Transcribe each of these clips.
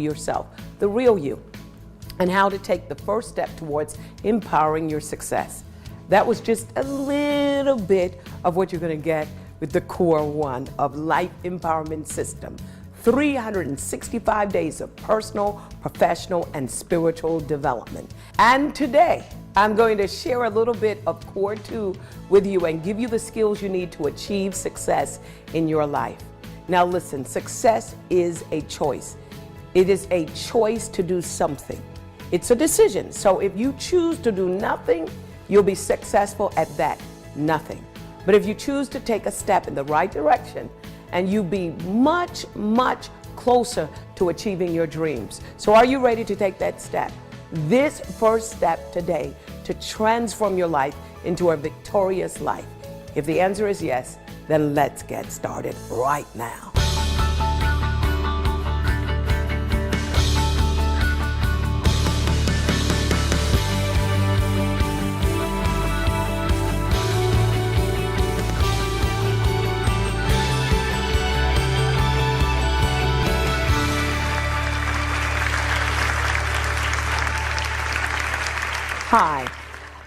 yourself, the real you, and how to take the first step towards empowering your success. That was just a little bit of what you're going to get with the core one of Life Empowerment System. 365 days of personal, professional, and spiritual development. And today, I'm going to share a little bit of core 2 with you and give you the skills you need to achieve success in your life. Now listen, success is a choice. It is a choice to do something. It's a decision. So if you choose to do nothing, you'll be successful at that nothing. But if you choose to take a step in the right direction, and you be much, much closer to achieving your dreams. So are you ready to take that step? This first step today to transform your life into a victorious life. If the answer is yes, then let's get started right now. Hi,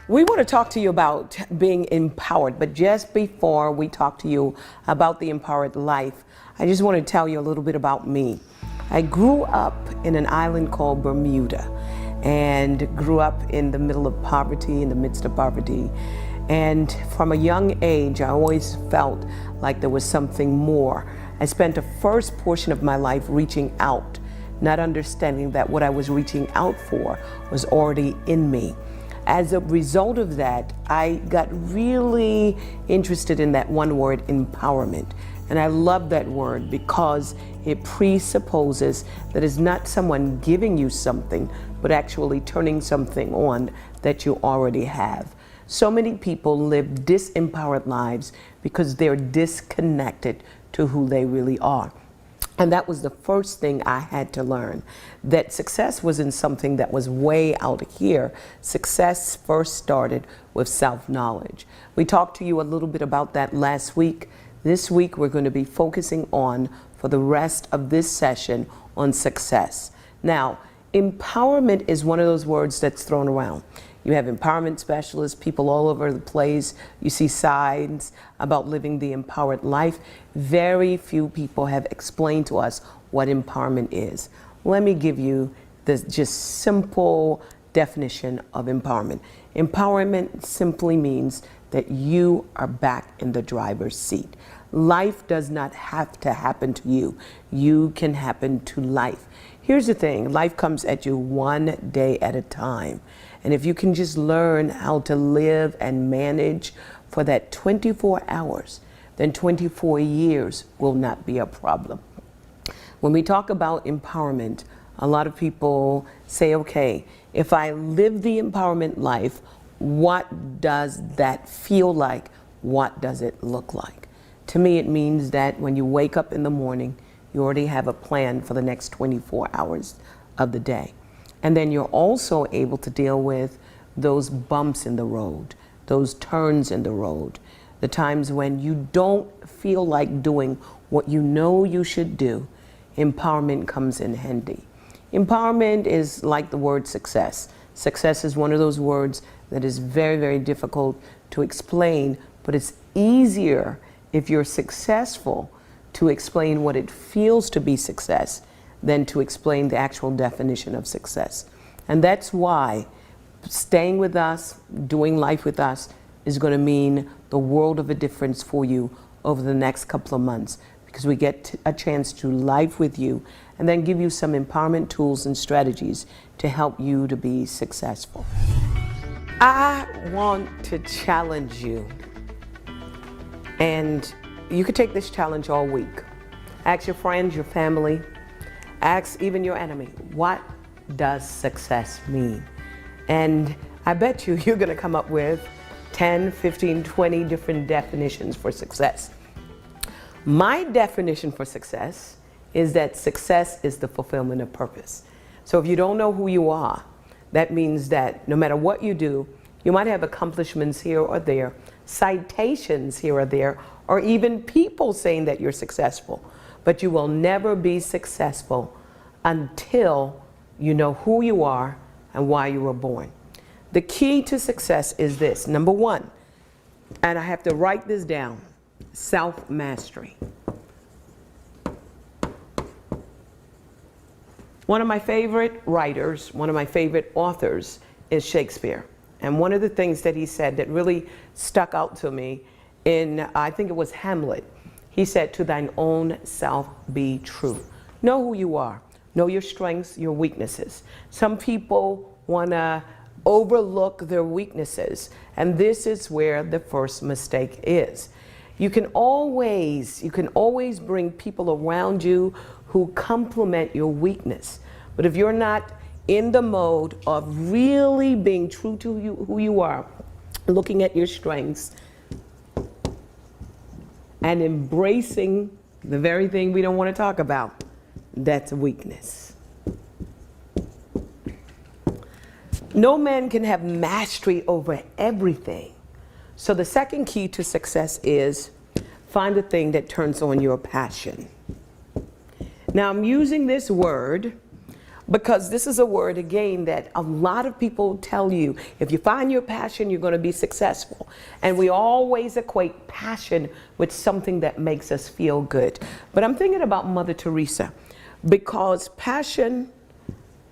we want to talk to you about being empowered, but just before we talk to you about the empowered life, I just want to tell you a little bit about me. I grew up in an island called Bermuda and grew up in the middle of poverty, in the midst of poverty. And from a young age, I always felt like there was something more. I spent the first portion of my life reaching out, not understanding that what I was reaching out for was already in me. As a result of that, I got really interested in that one word, empowerment. And I love that word because it presupposes that it's not someone giving you something, but actually turning something on that you already have. So many people live disempowered lives because they're disconnected to who they really are. And that was the first thing I had to learn, that success wasn't something that was way out here. Success first started with self-knowledge. We talked to you a little bit about that last week. This week we're going to be focusing on, for the rest of this session, on success. Now, empowerment is one of those words that's thrown around. You have empowerment specialists, people all over the place. You see signs about living the empowered life. Very few people have explained to us what empowerment is. Let me give you this just simple definition of empowerment. Empowerment simply means that you are back in the driver's seat. Life does not have to happen to you. You can happen to life. Here's the thing, life comes at you one day at a time. And if you can just learn how to live and manage for that 24 hours, then 24 years will not be a problem. When we talk about empowerment, a lot of people say, okay, if I live the empowerment life, what does that feel like? What does it look like? To me, it means that when you wake up in the morning, you already have a plan for the next 24 hours of the day. And then you're also able to deal with those bumps in the road, those turns in the road, the times when you don't feel like doing what you know you should do. Empowerment comes in handy. Empowerment is like the word success. Success is one of those words that is very, very difficult to explain, but it's easier if you're successful to explain what it feels to be success than to explain the actual definition of success. And that's why staying with us, doing life with us, is going to mean the world of a difference for you over the next couple of months, because we get a chance to live with you and then give you some empowerment tools and strategies to help you to be successful. I want to challenge you, and you could take this challenge all week. Ask your friends, your family, ask even your enemy, what does success mean? And I bet you you're going to come up with 10, 15, 20 different definitions for success. My definition for success is that success is the fulfillment of purpose. So if you don't know who you are, that means that no matter what you do, you might have accomplishments here or there, citations here or there, or even people saying that you're successful, but you will never be successful until you know who you are and why you were born. The key to success is this. Number one, and I have to write this down, self-mastery. One of my favorite writers, one of my favorite authors is Shakespeare. And one of the things that he said that really stuck out to me in, I think it was Hamlet, he said, "To thine own self be true." Know who you are. Know your strengths, your weaknesses. Some people want to overlook their weaknesses, and this is where the first mistake is. You can always bring people around you who complement your weakness. But if you're not in the mode of really being true to who you are, looking at your strengths and embracing the very thing we don't want to talk about, that's a weakness. No man can have mastery over everything. So the second key to success is find the thing that turns on your passion. Now I'm using this word because this is a word, again, that a lot of people tell you, if you find your passion, you're going to be successful. And we always equate passion with something that makes us feel good. But I'm thinking about Mother Teresa, because passion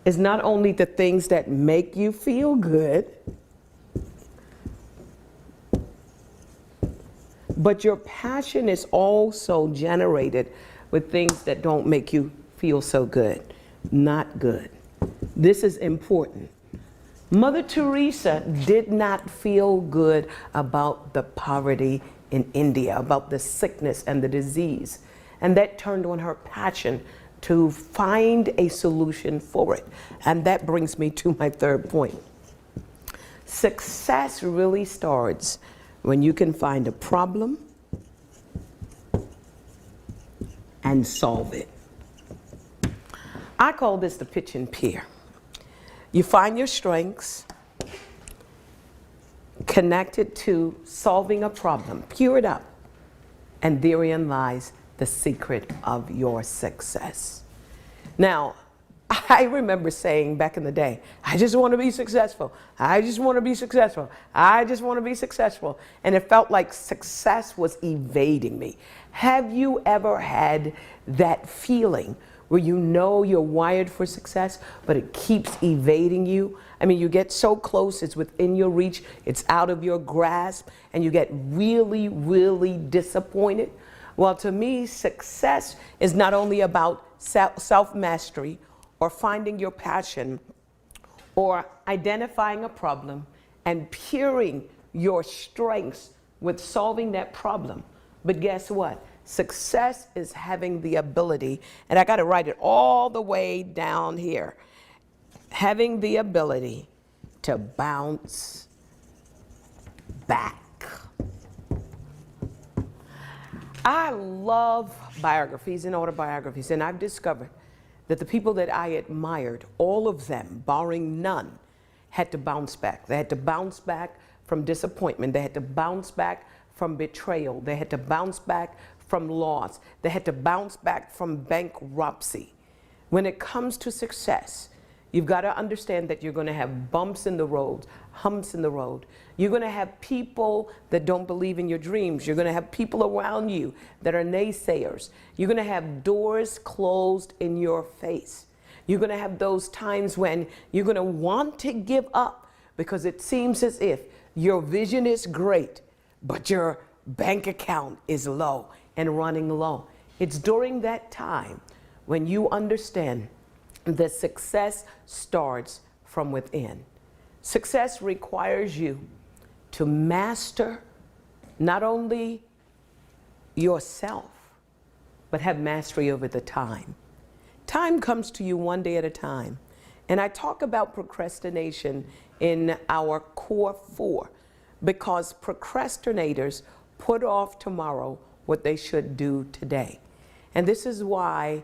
is not only the things that make you feel good, but your passion is also generated with things that don't make you feel so good. Not good. This is important. Mother Teresa did not feel good about the poverty in India, about the sickness and the disease. And that turned on her passion to find a solution for it. And that brings me to my third point. Success really starts when you can find a problem and solve it. I call this the pitch and peer. You find your strengths, connect it to solving a problem, peer it up, and therein lies the secret of your success. Now, I remember saying back in the day, I just want to be successful. I just want to be successful. I just want to be successful. And it felt like success was evading me. Have you ever had that feeling where you know you're wired for success, but it keeps evading you? I mean, you get so close, it's within your reach, it's out of your grasp, and you get really, really disappointed. Well, to me, success is not only about self-mastery or finding your passion or identifying a problem and pairing your strengths with solving that problem. But guess what? Success is having the ability, and I got to write it all the way down here, having the ability to bounce back. I love biographies and autobiographies, and I've discovered that the people that I admired, all of them, barring none, had to bounce back. They had to bounce back from disappointment. They had to bounce back from betrayal. They had to bounce back from loss. They had to bounce back from bankruptcy. When it comes to success, you've got to understand that you're going to have bumps in the road, humps in the road. You're going to have people that don't believe in your dreams. You're going to have people around you that are naysayers. You're going to have doors closed in your face. You're going to have those times when you're going to want to give up because it seems as if your vision is great, but your bank account is low and running low. It's during that time when you understand that success starts from within. Success requires you to master not only yourself, but have mastery over the time. Time comes to you one day at a time. And I talk about procrastination in our core 4 because procrastinators put off tomorrow what they should do today. And this is why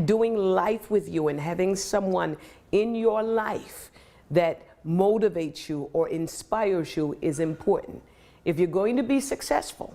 doing life with you and having someone in your life that motivates you or inspires you is important. If you're going to be successful,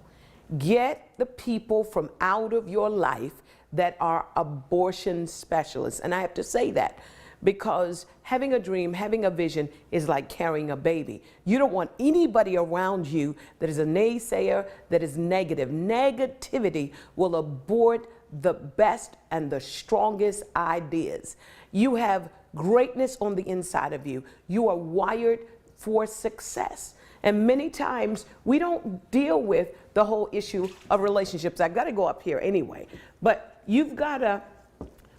Get the people from out of your life that are abortion specialists. And I have to say that because having a dream, having a vision is like carrying a baby. You don't want anybody around you that is a naysayer, that is negative. Negativity will abort the best and the strongest ideas. You have greatness on the inside of you. You are wired for success. And many times we don't deal with the whole issue of relationships. I got to go up here anyway, but you've got to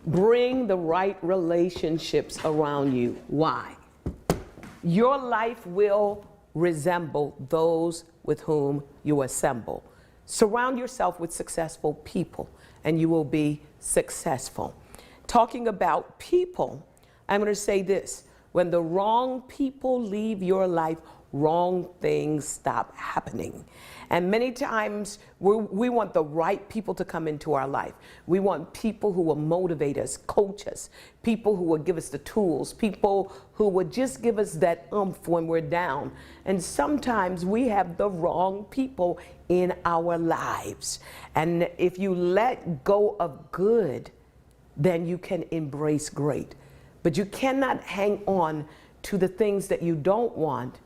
bring the right relationships around you. Why? Your life will resemble those with whom you assemble. Surround yourself with successful people and you will be successful. Talking about people, I'm going to say this. When the wrong people leave your life, wrong things stop happening. And many times we want the right people to come into our life. We want people who will motivate us, coach us, people who will give us the tools, people who would just give us that oomph when we're down. And sometimes we have the wrong people in our lives. And if you let go of good, then you can embrace great. But you cannot hang on to the things that you don't want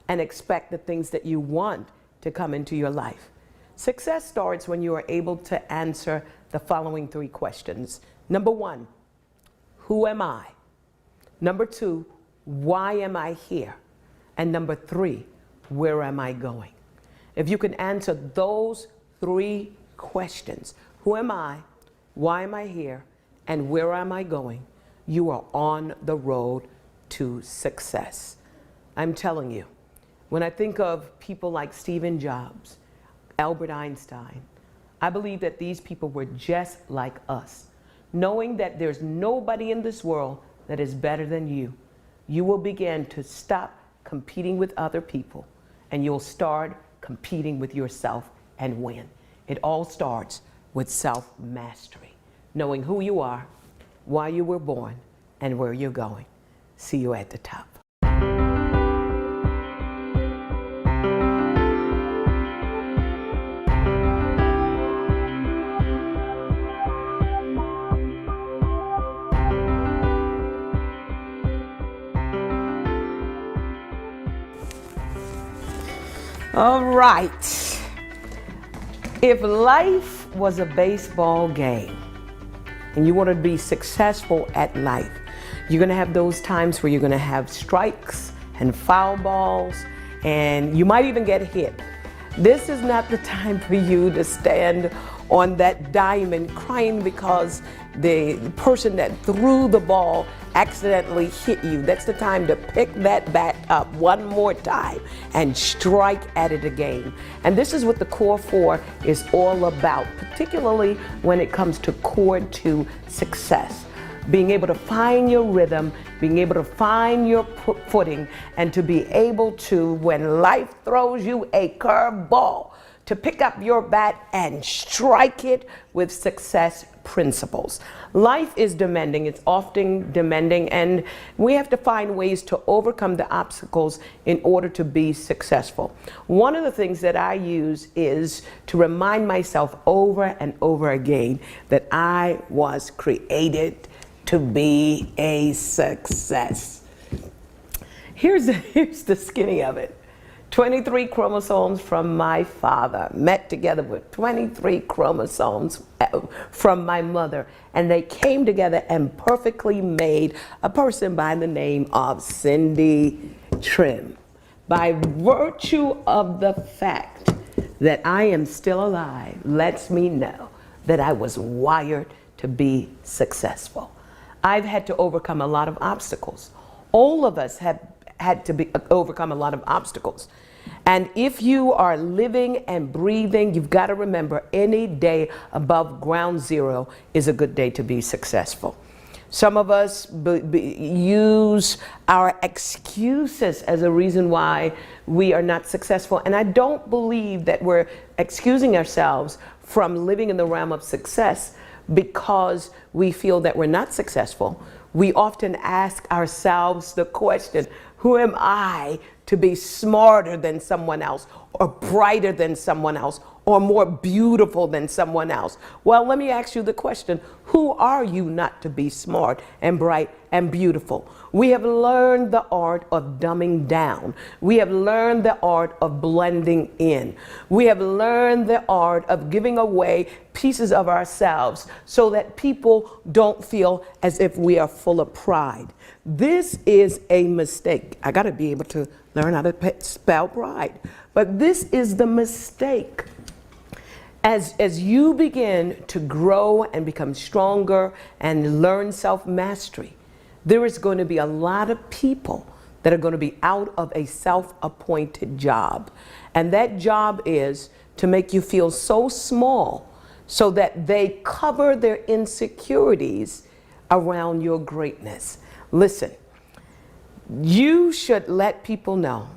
and expect the things that you want to come into your life. Success starts when you are able to answer the following 3 questions. Number 1, who am I? Number 2, why am I here? And number 3, where am I going? If you can answer those 3 questions, who am I, why am I here, and where am I going, you are on the road to success. I'm telling you, when I think of people like Stephen Jobs, Albert Einstein, I believe that these people were just like us. Knowing that there's nobody in this world that is better than you, you will begin to stop competing with other people and you'll start competing with yourself and win. It all starts with self-mastery, knowing who you are, why you were born, and where you're going. See you at the top. All right. If life was a baseball game and you want to be successful at life, you're going to have those times where you're going to have strikes and foul balls, and you might even get hit. This is not the time for you to stand on that diamond crying because the person that threw the ball accidentally hit you. That's the time to pick that bat up one more time and strike at it again. And this is what the Core 4 is all about, particularly when it comes to Core 2 success. Being able to find your rhythm, being able to find your footing, and to be able to, when life throws you a curveball, to pick up your bat and strike it with success principles. Life is demanding, it's often demanding, and we have to find ways to overcome the obstacles in order to be successful. One of the things that I use is to remind myself over and over again that I was created to be a success. Here's the skinny of it. 23 chromosomes from my father met together with 23 chromosomes from my mother, and they came together and perfectly made a person by the name of Cindy Trimm. By virtue of the fact that I am still alive lets me know that I was wired to be successful. I've had to overcome a lot of obstacles. All of us have had to overcome a lot of obstacles. And if you are living and breathing, you've got to remember any day above ground zero is a good day to be successful. Some of us use our excuses as a reason why we are not successful. And I don't believe that we're excusing ourselves from living in the realm of success because we feel that we're not successful. We often ask ourselves the question, who am I to be smarter than someone else, or brighter than someone else, or more beautiful than someone else. Well, let me ask you the question, who are you not to be smart and bright and beautiful? We have learned the art of dumbing down. We have learned the art of blending in. We have learned the art of giving away pieces of ourselves so that people don't feel as if we are full of pride. This is a mistake. I got to be able to learn how to spell pride. But this is the mistake. As you begin to grow and become stronger and learn self-mastery, there is going to be a lot of people that are going to be out of a self-appointed job. And that job is to make you feel so small so that they cover their insecurities around your greatness. Listen, you should let people know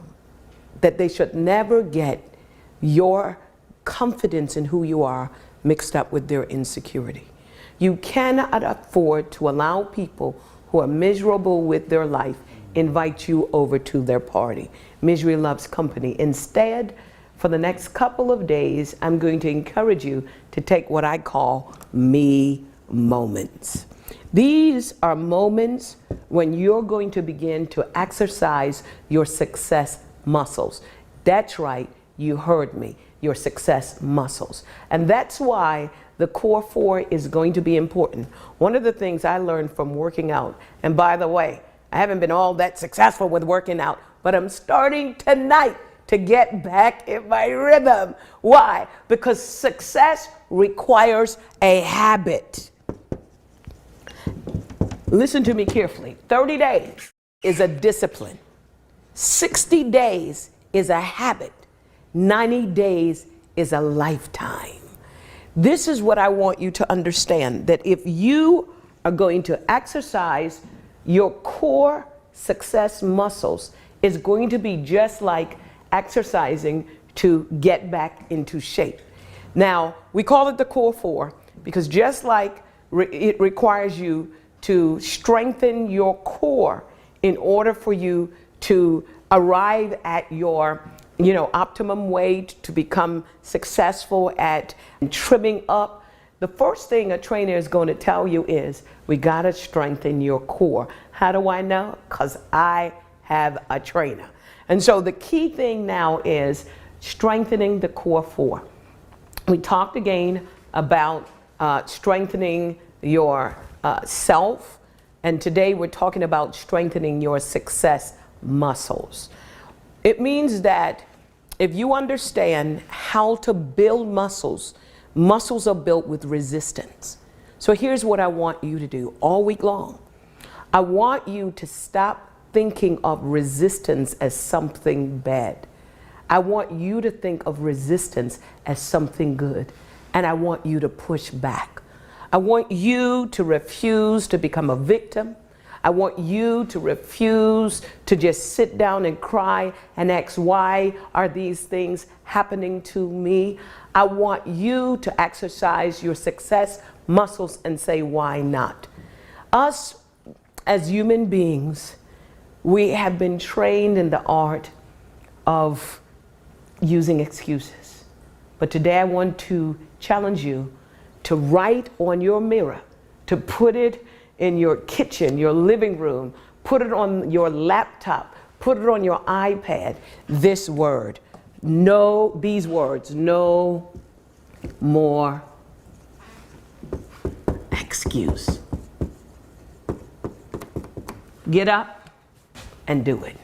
that they should never get your confidence in who you are mixed up with their insecurity. You cannot afford to allow people who are miserable with their life invite you over to their party. Misery loves company. Instead, for the next couple of days, I'm going to encourage you to take what I call me moments. These are moments when you're going to begin to exercise your success muscles. That's right, you heard me, your success muscles. And that's why the core four is going to be important. One of the things I learned from working out, and by the way, I haven't been all that successful with working out, but I'm starting tonight to get back in my rhythm. Why? Because success requires a habit. Listen to me carefully. 30 days is a discipline. 60 days is a habit. 90 days is a lifetime. This is what I want you to understand, that if you are going to exercise your core success muscles, it's going to be just like exercising to get back into shape. Now, we call it the core four because just like it requires you to strengthen your core in order for you to arrive at your optimum weight, to become successful at trimming up. The first thing a trainer is going to tell you is, we got to strengthen your core. How do I know? Because I have a trainer. And so the key thing now is strengthening the core four. We talked again about strengthening your self, and today we're talking about strengthening your success muscles. It means that if you understand how to build muscles, muscles are built with resistance. So here's what I want you to do all week long. I want you to stop thinking of resistance as something bad. I want you to think of resistance as something good, and I want you to push back. I want you to refuse to become a victim. I want you to refuse to just sit down and cry and ask, why are these things happening to me? I want you to exercise your success muscles and say, why not? Us as human beings, we have been trained in the art of using excuses. But today I want to challenge you to write on your mirror, to put it in your kitchen, your living room, put it on your laptop, put it on your iPad, this word. No, these words, no more excuse. Get up and do it.